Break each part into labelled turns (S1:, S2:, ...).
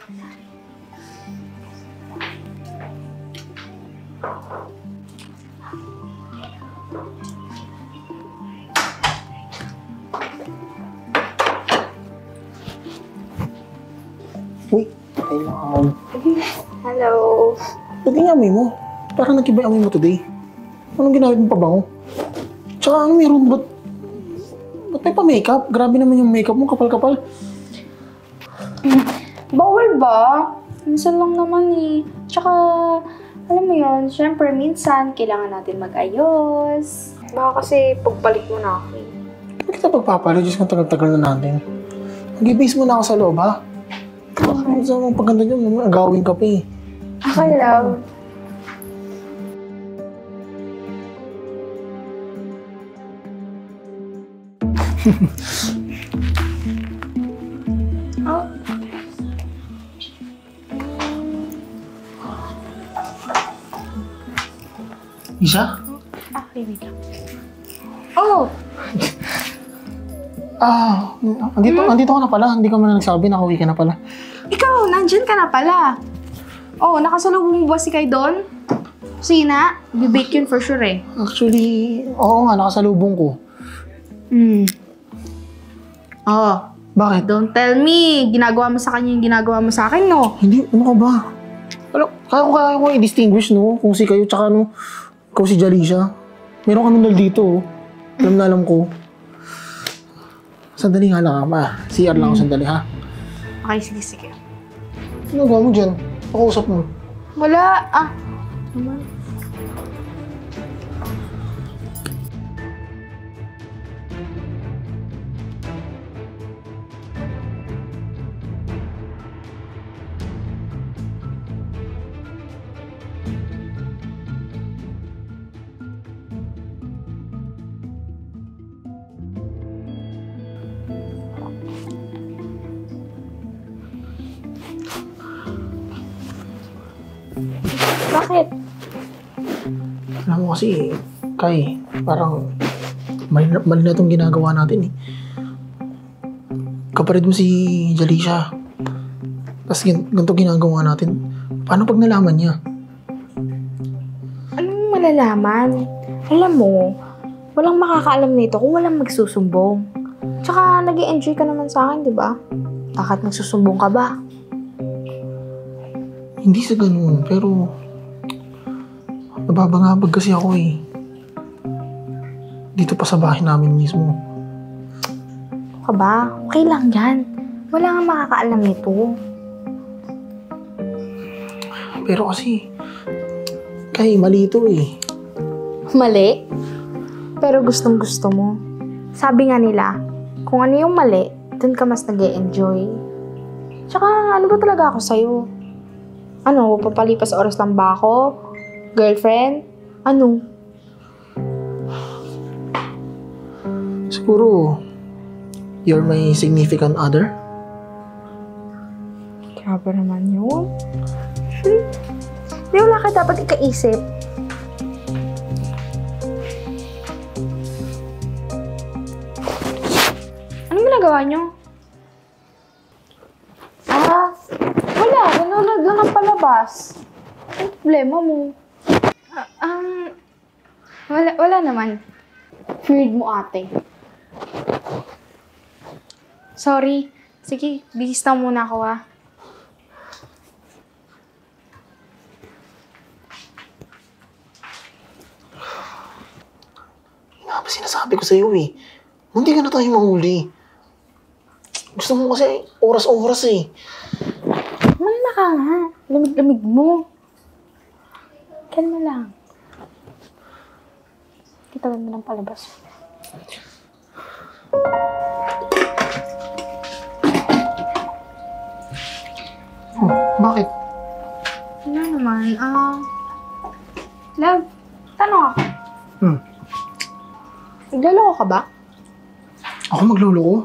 S1: Uy, kailangan.
S2: Hello.
S1: Ba't yung amoy mo? Parang nag-iba yung amoy mo today. Anong ginamit mo pabango? Tsaka ano meron? Ba't may pa-makeup? Grabe naman yung makeup mo, kapal-kapal.
S2: Bawal ba? Minsan lang naman eh. Tsaka, alam mo yun, syempre minsan kailangan natin mag-ayos. Baka kasi pagpalit mo na ako eh.
S1: Bakit kita pagpapalo? Diyos kong tagal-tagal na natin. Mag-i-base mo na ako sa loob, ha? Bakit sa mga paganda dyan, agawin ka pa eh.
S2: Okay, love. Oh.
S1: Isa?
S2: Okay, wait lang. Oh!
S1: Andito ka na pala. Hindi ka man nagsabi, nakauwi ka na pala.
S2: Ikaw, nandyan ka na pala. Oh, nakasalubong mo ba si Kai doon? Sina? Bibake yun for sure eh.
S1: Actually, oo nga, nakasalubong ko.
S2: Oh,
S1: Bakit?
S2: don't tell me. Ginagawa mo sa kanya yung ginagawa mo sa akin, no?
S1: Hindi, ano ka ba? Kaya ko i-distinguish, no? Kung si kayo, tsaka ano, kung si Jalisha. Meron kami nal dito, oh. Alam ko. Sandali nga lang, ma. CR lang ako sandali, ha?
S2: Okay, sige.
S1: Ano ba mo dyan? Pakausap mo.
S2: Wala. Naman. Bakit?
S1: Alam mo kasi, Kai, parang mali na itong ginagawa natin, eh. Kaparid mo si Jalisha. Tapos ganito ginagawa natin. Paano pag nalaman niya?
S2: Anong malalaman? Alam mo, walang makakaalam nito kung walang magsusumbong. Tsaka nag-i-enjoy ka naman sa akin, di ba? Bakit magsusumbong ka ba?
S1: Hindi sa ganun, pero nababangabag kasi ako, eh. Dito pa sa bahay namin mismo.
S2: Ka ba? Okay lang yan. Wala nga makakaalam nito.
S1: Pero kasi, Kai, mali ito, eh.
S2: Mali? Pero gustong gusto mo. Sabi nga nila, kung ano yung mali, dun ka mas nag-e-enjoy. Tsaka ano ba talaga ako sa'yo? Ano, papalipas oras lang ba ako? Girlfriend? Ano?
S1: Siguro, you're my significant other?
S2: Grabe naman yun. Di wala ka dapat ikaisip. Anong ginagawa niyo? Wala. Nanonood lang ng palabas. Ang problema mo? Wala naman. Weird mo, ate. Sorry. Sige, bihis na muna ako, ha.
S1: Nga ba sinasabi ko sa'yo, eh. Hindi ka na tayo mahuli. Gusto mo kasi oras-oras, eh.
S2: Malala ka nga. Lamig-lamig mo. Kalma lang. Kita mo ng palabas.
S1: Oh, bakit?
S2: Wala naman. Love, tanong ako. Naglaloko ka ba?
S1: Ako magluloko?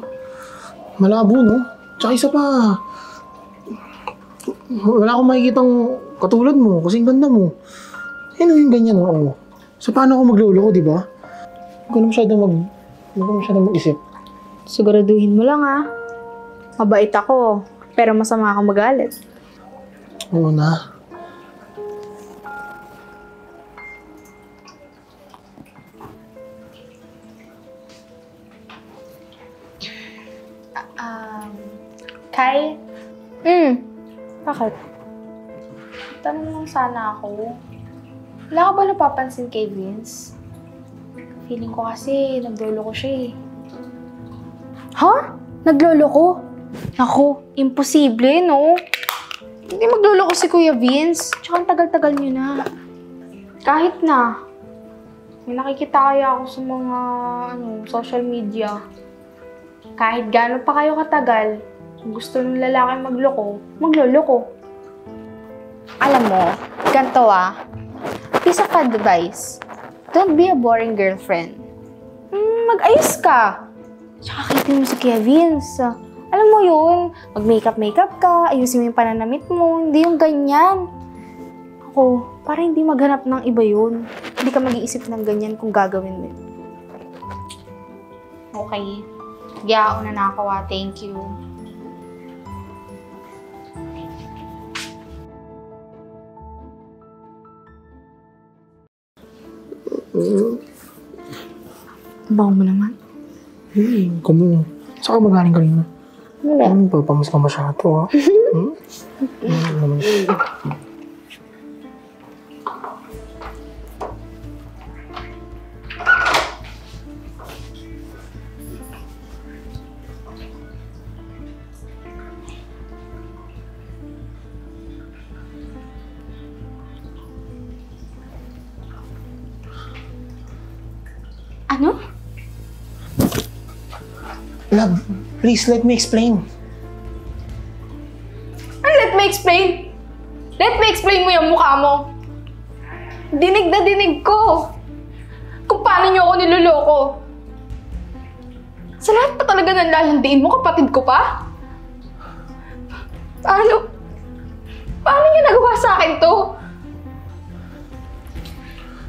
S1: Malabo, no? Tsaka isa pa, wala akong makikitang katulad mo, kasing ganda mo. Ano yung ganyan, oo. So, paano ako magluloko, di ba? Huwag ka na masyadong mag-isip.
S2: Siguraduhin mo lang, ha. Mabait ako. Pero masama ka magalit.
S1: Oo na.
S2: Kai? Bakit? Tanong lang sana ako. Wala ka ba napapansin kay Vince? Feeling ko kasi naglolo ko siya eh. Ha? Naglolo ko? Ako, imposible, no? Hindi maglolo ko si Kuya Vince. Tsaka ang tagal-tagal niyo na. Kahit na. May nakikita kaya ako sa mga social media. Kahit gaano pa kayo katagal, kung gusto ng lalaki magloko, magloloko. Alam mo, ganito piece of advice. Don't be a boring girlfriend. Mag-ayos ka. Tsaka kitin mo si Kuya Vince. Alam mo yun, mag-makeup ka, ayusin mo yung pananamit mo, hindi yung ganyan. Ako, para hindi maghanap ng iba yun. Hindi ka mag-iisip ng ganyan kung gagawin mo. Okay. Giyaon na ako thank you. Bango mo naman.
S1: Kamo. Saka magaling ka rin na.
S2: Wala.
S1: Papamas ka masyado, ha? Naman.
S2: Ano?
S1: Love, please let me explain.
S2: Ano let me explain? Let me explain mo yung mukha mo. Dinig na dinig ko. Kung paano niyo ako niloloko. Sa lahat pa talaga ng lalandiin mo, kapatid ko pa? Paano niya nagawa sa akin to?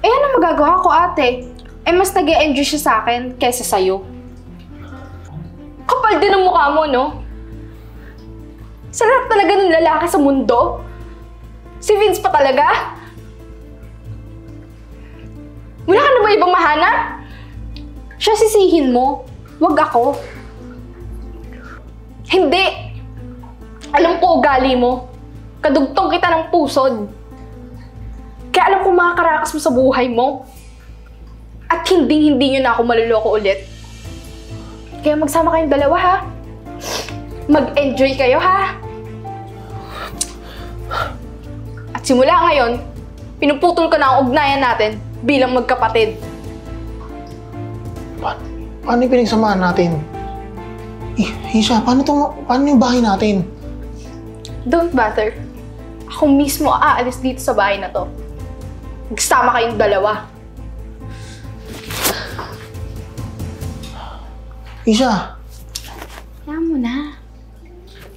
S2: Eh, ano magagawa ko, ate? Eh, mas nag-e-enjoy siya sa akin kaysa sa'yo. Kapal din ang mukha mo, no? Sa lahat talaga ng lalaki sa mundo? Si Vince pa talaga? Wala ka na ba ibang mahanap? Siya sisihin mo, wag ako. Hindi! Alam ko ugali mo. Kadugtong kita ng pusod. Kaya alam ko makakarakas mo sa buhay mo. At hindi nyo na ako maluloko ulit. Kaya magsama kayong dalawa, ha? Mag-enjoy kayo, ha? At simula ngayon, pinuputol ko na ang ugnayan natin bilang magkapatid.
S1: Paano yung pinagsamahan natin? Isha, paano yung bahay natin?
S2: Don't bother. Ako mismo aalis dito sa bahay na to. Magsama kayong dalawa.
S1: Isha!
S2: Kaya mo na.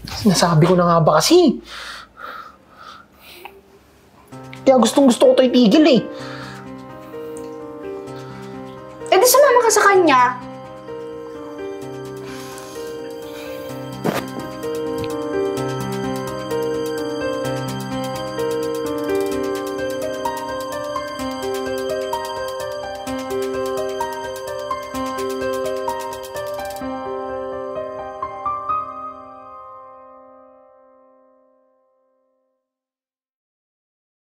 S1: Sinasabi ko na nga ba kasi? Kaya gustong-gusto ko ito itigil eh.
S2: Eh di sumama ka sa kanya.